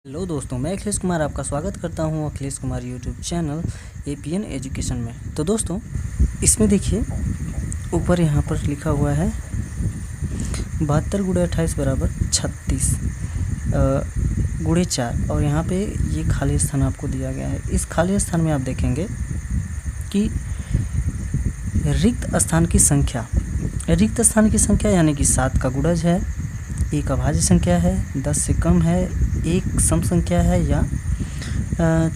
Hello दोस्तों, मैं अखिलेश कुमार आपका स्वागत करता हूं Akhilesh Kumar YouTube channel APN education में। तो दोस्तों, इसमें देखिए ऊपर यहाँ पर लिखा हुआ है 72 गुणे 28 बराबर 36 गुणे 4 और यहाँ पे ये खाली स्थान आपको दिया गया है। इस खाली स्थान में आप देखेंगे कि रिक्त स्थान की संख्या यानी कि 7 का गुणज है, एक अभाज्य संख्या है, 10 से कम है, एक सम संख्या है या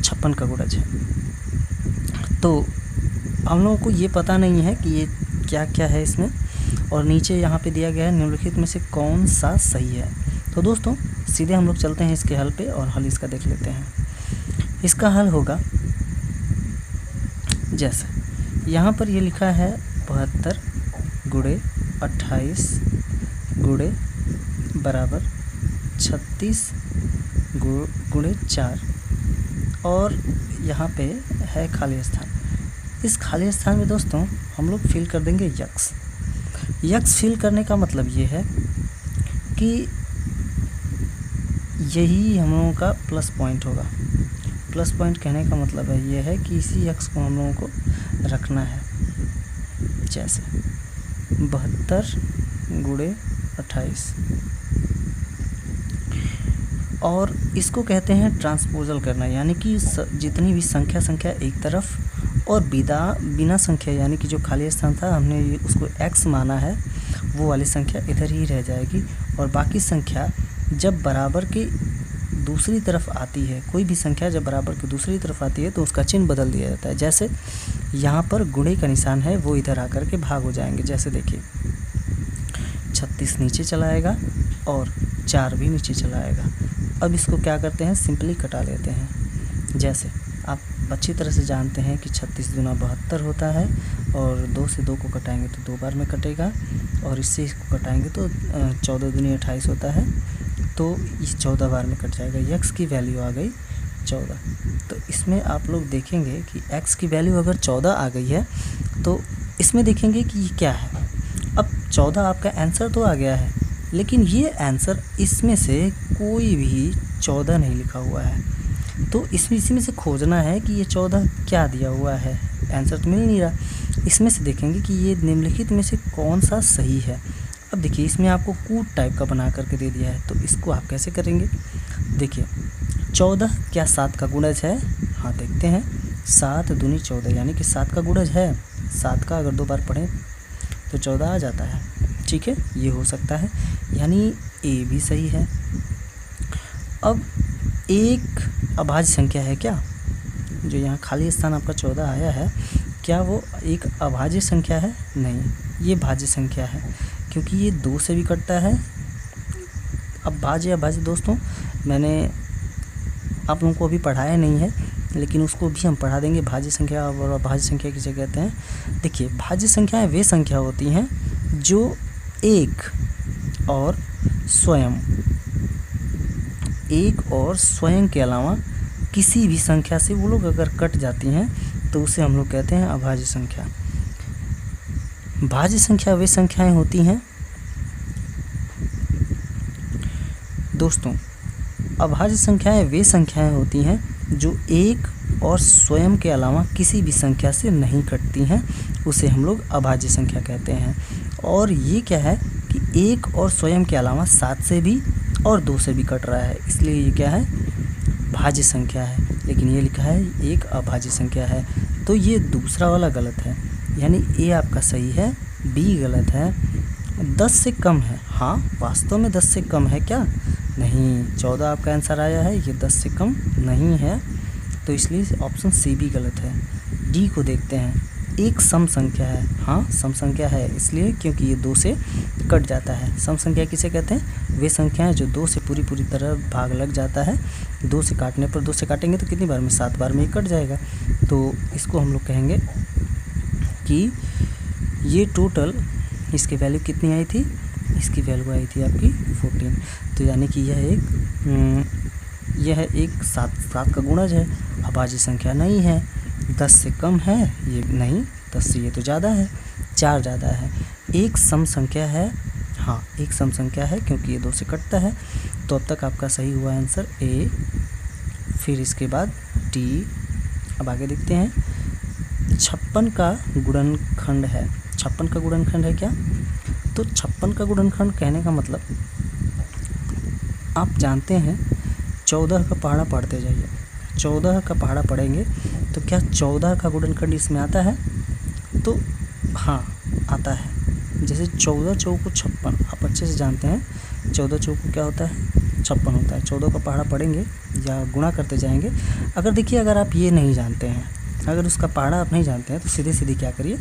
56 का गुणज है। तो हम लोगों को ये पता नहीं है कि ये क्या क्या है इसमें, और नीचे यहाँ पे दिया गया है निम्नलिखित में से कौन सा सही है। तो दोस्तों सीधे हम लोग चलते हैं इसके हल पे और हल इसका देख लेते हैं। इसका हल होगा जैसे यहाँ पर ये लिखा है 72 गुणे 28 गुणे बराबर 36 गुणे 4 और यहाँ पे है खाली स्थान। इस खाली स्थान में दोस्तों हम लोग फिल कर देंगे यक्स फिल करने का मतलब ये है कि यही हम लोगों का प्लस पॉइंट होगा। प्लस पॉइंट कहने का मतलब है ये है कि इसी यक्स को हम लोगों को रखना है। जैसे 72 गुणे 28 और इसको कहते हैं ट्रांसपोजल करना, यानी कि जितनी भी संख्या एक तरफ और बिना संख्या यानी कि जो खाली स्थान था हमने उसको x माना है, वो वाली संख्या इधर ही रह जाएगी। और बाकी संख्या जब बराबर के दूसरी तरफ आती है, कोई भी संख्या जब बराबर के दूसरी तरफ आती है तो उसका चिन्ह बदल दिया जाता है। जैसे यहाँ पर गुणे का निशान है, वो इधर आकर के भाग हो जाएंगे। जैसे देखिए 36 नीचे चला आएगा और 4 भी नीचे चला आएगा। अब इसको क्या करते हैं, सिंपली कटा लेते हैं। जैसे आप अच्छी तरह से जानते हैं कि 36 दूना 72 होता है और 2 से 2 को कटाएंगे तो 2 बार में कटेगा, और इससे इसको कटाएंगे तो 14 दूनी 28 होता है, तो इस 14 बार में कट जाएगा। यक्स की वैल्यू आ गई 14। तो इसमें आप लोग देखेंगे कि एक्स की वैल्यू अगर 14 आ गई है तो इसमें देखेंगे कि ये क्या है। अब 14 आपका आंसर तो आ गया है, लेकिन ये आंसर इसमें से कोई भी 14 नहीं लिखा हुआ है। तो इसी में से खोजना है कि ये 14 क्या दिया हुआ है, आंसर तो मिल नहीं रहा। इसमें से देखेंगे कि ये निम्नलिखित में से कौन सा सही है। अब देखिए इसमें आपको कूट टाइप का बना करके दे दिया है, तो इसको आप कैसे करेंगे। देखिए 14 क्या 7 का गुणज है? हाँ देखते हैं, 7 दूनी 14 यानी कि 7 का गुणज है। 7 का अगर 2 बार पढ़ें तो 14 आ जाता है। ठीक है, ये हो सकता है, यानी ए भी सही है। अब एक अभाज्य संख्या है क्या? जो यहाँ खाली स्थान आपका 14 आया है, क्या वो एक अभाज्य संख्या है? नहीं, ये भाज्य संख्या है, क्योंकि ये 2 से भी कटता है। अब भाज्य अभाज्य दोस्तों मैंने आप लोगों को अभी पढ़ाया नहीं है, लेकिन उसको भी हम पढ़ा देंगे। भाज्य संख्या और अभाज्य संख्या किसे कहते हैं। देखिए भाज्य संख्याएं वे संख्या होती हैं जो एक और स्वयं के अलावा किसी भी संख्या से वो लोग अगर कट जाती हैं तो उसे हम लोग कहते हैं अभाज्य संख्या। भाज्य संख्या वे संख्याएं होती हैं दोस्तों, अभाज्य संख्याएं वे संख्याएं होती हैं जो एक और स्वयं के अलावा किसी भी संख्या से नहीं कटती हैं, उसे हम लोग अभाज्य संख्या कहते हैं। और ये क्या है कि एक और स्वयं के अलावा 7 से भी और 2 से भी कट रहा है, इसलिए ये क्या है, भाज्य संख्या है। लेकिन ये लिखा है एक अभाज्य संख्या है, तो ये दूसरा वाला गलत है, यानी ए आपका सही है, बी गलत है। 10 से कम है, हाँ वास्तव में 10 से कम है क्या? नहीं, 14 आपका आंसर आया है, ये 10 से कम नहीं है, तो इसलिए ऑप्शन सी भी गलत है। डी को देखते हैं, एक सम संख्या है, हाँ सम संख्या है, इसलिए क्योंकि ये 2 से कट जाता है। सम संख्या किसे कहते हैं? वे संख्याएं जो 2 से पूरी तरह भाग लग जाता है। 2 से काटने पर 2 से काटेंगे तो कितनी बार में? 7 बार में ये कट जाएगा। तो इसको हम लोग कहेंगे कि ये टोटल इसकी वैल्यू कितनी आई थी? इसकी वैल्यू आई थी आपकी 14। तो यानी कि यह एक 7 का गुणज है, अभाज्य संख्या नहीं है। 10 से कम है ये नहीं, 10 से ये तो ज़्यादा है, 4 ज़्यादा है। एक सम संख्या है, हाँ एक सम संख्या है क्योंकि ये 2 से कटता है, तो अब तक आपका सही हुआ आंसर ए, फिर इसके बाद डी। अब आगे देखते हैं, 56 का गुणनखंड है। 56 का गुणनखंड है क्या? तो 56 का गुणनखंड कहने का मतलब आप जानते हैं 14 का पहाड़ा पढ़ते जाइए, 14 का पहाड़ा पढ़ेंगे तो क्या 14 का गुणनखंड इसमें आता है? तो हाँ आता है। जैसे 14 चौको 56, आप अच्छे से जानते हैं 14 चौको क्या होता है? 56 होता है। 14 का पहाड़ा पढ़ेंगे या गुणा करते जाएंगे। अगर देखिए, अगर आप ये नहीं जानते हैं, अगर उसका पहाड़ा आप नहीं जानते हैं, तो सीधे सीधे क्या करिए,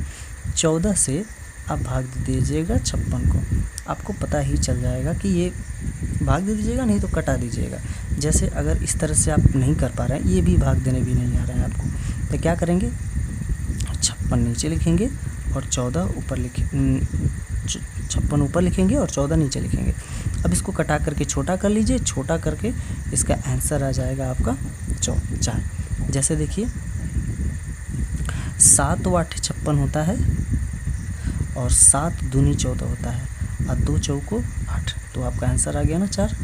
14 से आप भाग दे दीजिएगा 56 को, आपको पता ही चल जाएगा कि ये भाग दे दीजिएगा, नहीं तो कटा दीजिएगा। जैसे अगर इस तरह से आप नहीं कर पा रहे हैं, ये भी भाग देने भी नहीं आ रहा है आपको, तो क्या करेंगे, 56 नीचे लिखेंगे और 14 ऊपर 56 ऊपर लिखेंगे और 14 नीचे लिखेंगे। अब इसको कटा करके छोटा कर लीजिए, छोटा करके इसका आंसर आ जाएगा आपका 4। जैसे देखिए 7 × 8 56 होता है और 7 दूनी 14 होता है और 2 चौको 8, तो आपका आंसर आ गया ना 4।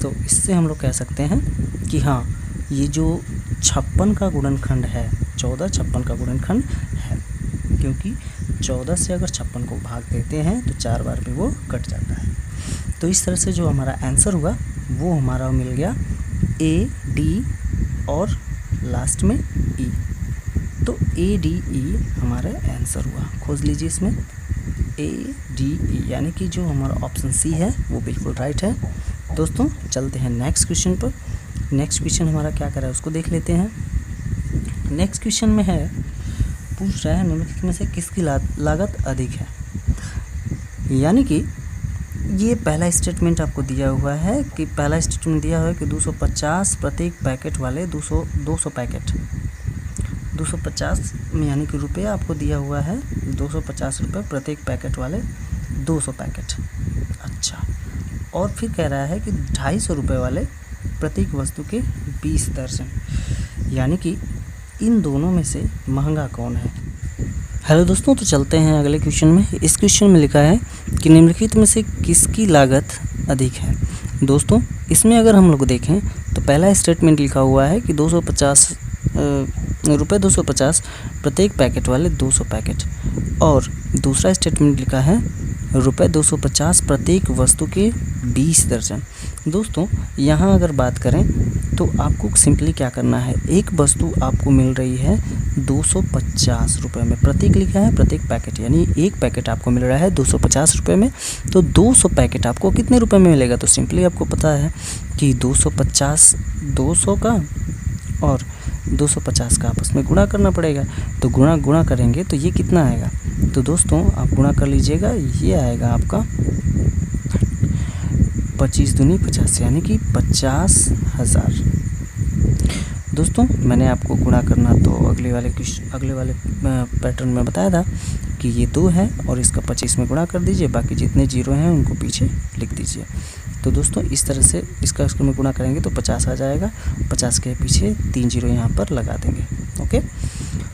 तो इससे हम लोग कह सकते हैं कि हाँ, ये जो 56 का गुणनखंड है, 14 56 का गुणनखंड है, क्योंकि 14 से अगर 56 को भाग देते हैं तो 4 बार भी वो कट जाता है। तो इस तरह से जो हमारा आंसर हुआ वो हमारा मिल गया ए, डी और लास्ट में ई। तो ए, डी, ई हमारा आंसर हुआ। खोज लीजिए इसमें ए, डी, ई, यानी कि जो हमारा ऑप्शन सी है वो बिल्कुल राइट है। दोस्तों चलते हैं नेक्स्ट क्वेश्चन पर। नेक्स्ट क्वेश्चन हमारा क्या कर रहा है उसको देख लेते हैं। नेक्स्ट क्वेश्चन में है, पूछ रहा है निम्नलिखित में से किसकी लागत अधिक है। यानी कि ये पहला स्टेटमेंट आपको दिया हुआ है कि पहला स्टेटमेंट दिया हुआ है कि 250 प्रत्येक पैकेट वाले 200 पैकेट 250 में, यानी कि रुपये आपको दिया हुआ है 250 रुपये प्रत्येक पैकेट वाले 200 पैकेट। अच्छा, और फिर कह रहा है कि 250 रुपये वाले प्रत्येक वस्तु के 20 दर्जन, यानी कि इन दोनों में से महंगा कौन है। हेलो दोस्तों, तो चलते हैं अगले क्वेश्चन में। इस क्वेश्चन में लिखा है कि निम्नलिखित में से किसकी लागत अधिक है। दोस्तों इसमें अगर हम लोग देखें तो पहला स्टेटमेंट लिखा हुआ है कि 250 रुपये 250 प्रत्येक पैकेट वाले 200 पैकेट, और दूसरा स्टेटमेंट लिखा है रुपये 250 प्रत्येक वस्तु के 20 दर्जन। दोस्तों यहाँ अगर बात करें तो आपको सिंपली क्या करना है, एक वस्तु आपको मिल रही है 250 रुपये में, प्रत्येक लिखा है प्रत्येक पैकेट, यानी एक पैकेट आपको मिल रहा है 250 रुपये में, तो 200 पैकेट आपको कितने रुपए में मिलेगा। तो सिंपली आपको पता है कि 250 200 का और 250 का आपस में गुणा करना पड़ेगा। तो गुणा करेंगे तो ये कितना आएगा, तो दोस्तों आप गुणा कर लीजिएगा, ये आएगा आपका 25 दूनी 50, यानी कि 50,000। दोस्तों मैंने आपको गुणा करना तो अगले वाले पैटर्न में बताया था कि ये 2 है और इसका 25 में गुणा कर दीजिए, बाकी जितने जीरो हैं उनको पीछे लिख दीजिए। तो दोस्तों इस तरह से इसका में गुणा करेंगे तो 50 आ जाएगा, 50 के पीछे 3 जीरो यहाँ पर लगा देंगे। ओके,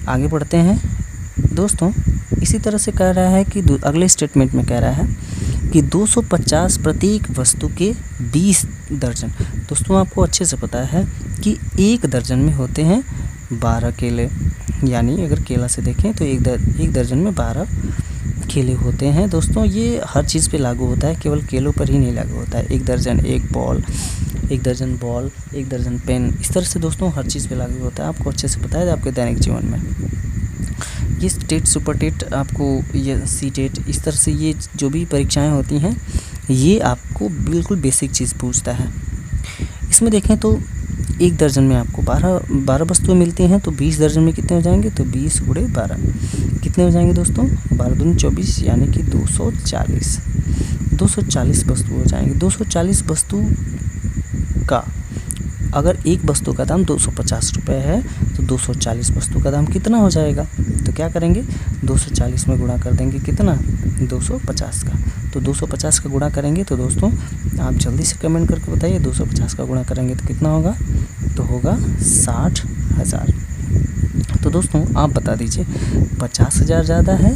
आगे बढ़ते हैं। दोस्तों इसी तरह से कह रहा है कि अगले स्टेटमेंट में कह रहा है कि 250 प्रत्येक वस्तु के 20 दर्जन। दोस्तों आपको अच्छे से पता है कि एक दर्जन में होते हैं 12 केले, यानी अगर केला से देखें तो एक दर्जन में 12 केले होते हैं। दोस्तों ये हर चीज़ पे लागू होता है, केवल केलों पर ही नहीं लागू होता है। एक दर्जन एक दर्जन बॉल, एक दर्जन पेन, इस तरह से दोस्तों हर चीज़ पे लागू होता है। आपको अच्छे से पता है आपके दैनिक जीवन में। ये टेट, सुपर टेट, आपको ये सी टेट, इस तरह से ये जो भी परीक्षाएं होती हैं ये आपको बिल्कुल बेसिक चीज़ पूछता है। इसमें देखें तो एक दर्जन में आपको 12 वस्तुएं मिलती हैं, तो 20 दर्जन में कितने हो जाएंगे, तो 20 × 12 कितने हो जाएंगे दोस्तों, 12 दूनी 24, यानी कि 240 वस्तु हो जाएंगे। 240 वस्तु का अगर एक वस्तु का दाम 250 रुपये है तो 240 वस्तु का दाम कितना हो जाएगा। तो क्या करेंगे, 240 में गुणा कर देंगे कितना, 250 का। तो 250 का गुणा करेंगे तो दोस्तों आप जल्दी से कमेंट करके बताइए 250 का गुणा करेंगे तो कितना होगा, तो होगा 60,000। तो दोस्तों आप बता दीजिए 50,000 ज़्यादा है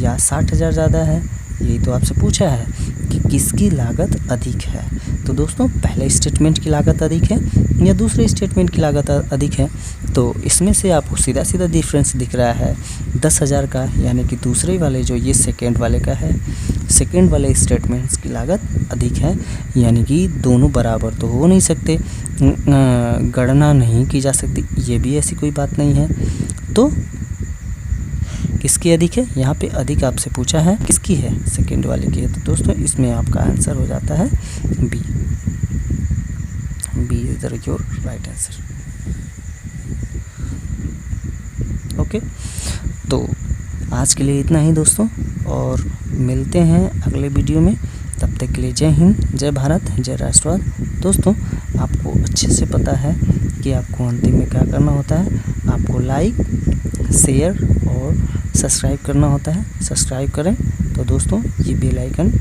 या 60,000 ज़्यादा है। यही तो आपसे पूछा है कि किसकी लागत अधिक है। तो दोस्तों पहले स्टेटमेंट की लागत अधिक है या दूसरे स्टेटमेंट की लागत अधिक है, तो इसमें से आपको सीधा सीधा डिफरेंस दिख रहा है 10,000 का, यानी कि दूसरे वाले जो ये सेकेंड वाले का है, सेकेंड वाले स्टेटमेंट्स की लागत अधिक है, यानी कि दोनों बराबर तो हो नहीं सकते, गणना नहीं की जा सकती, ये भी ऐसी कोई बात नहीं है। तो किसकी अधिक है, यहाँ पे अधिक आपसे पूछा है किसकी है, सेकेंड वाले की है। तो दोस्तों इसमें आपका आंसर हो जाता है B. B is the your right answer. Okay, तो आज के लिए इतना ही दोस्तों, और मिलते हैं अगले वीडियो में। तब तक के लिए जय हिंद, जय भारत, जय राष्ट्रवाद। दोस्तों आपको अच्छे से पता है कि आपको अंतिम में क्या करना होता है, आपको लाइक, शेयर और सब्सक्राइब करना होता है। सब्सक्राइब करें तो दोस्तों ये बेल आइकन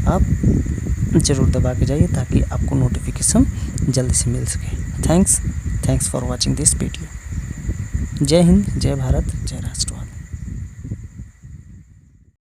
आप ज़रूर दबा के जाइए ताकि आपको नोटिफिकेशन जल्दी से मिल सके। Thanks for watching this video. जय हिंद, जय भारत, जय राष्ट्रवाद।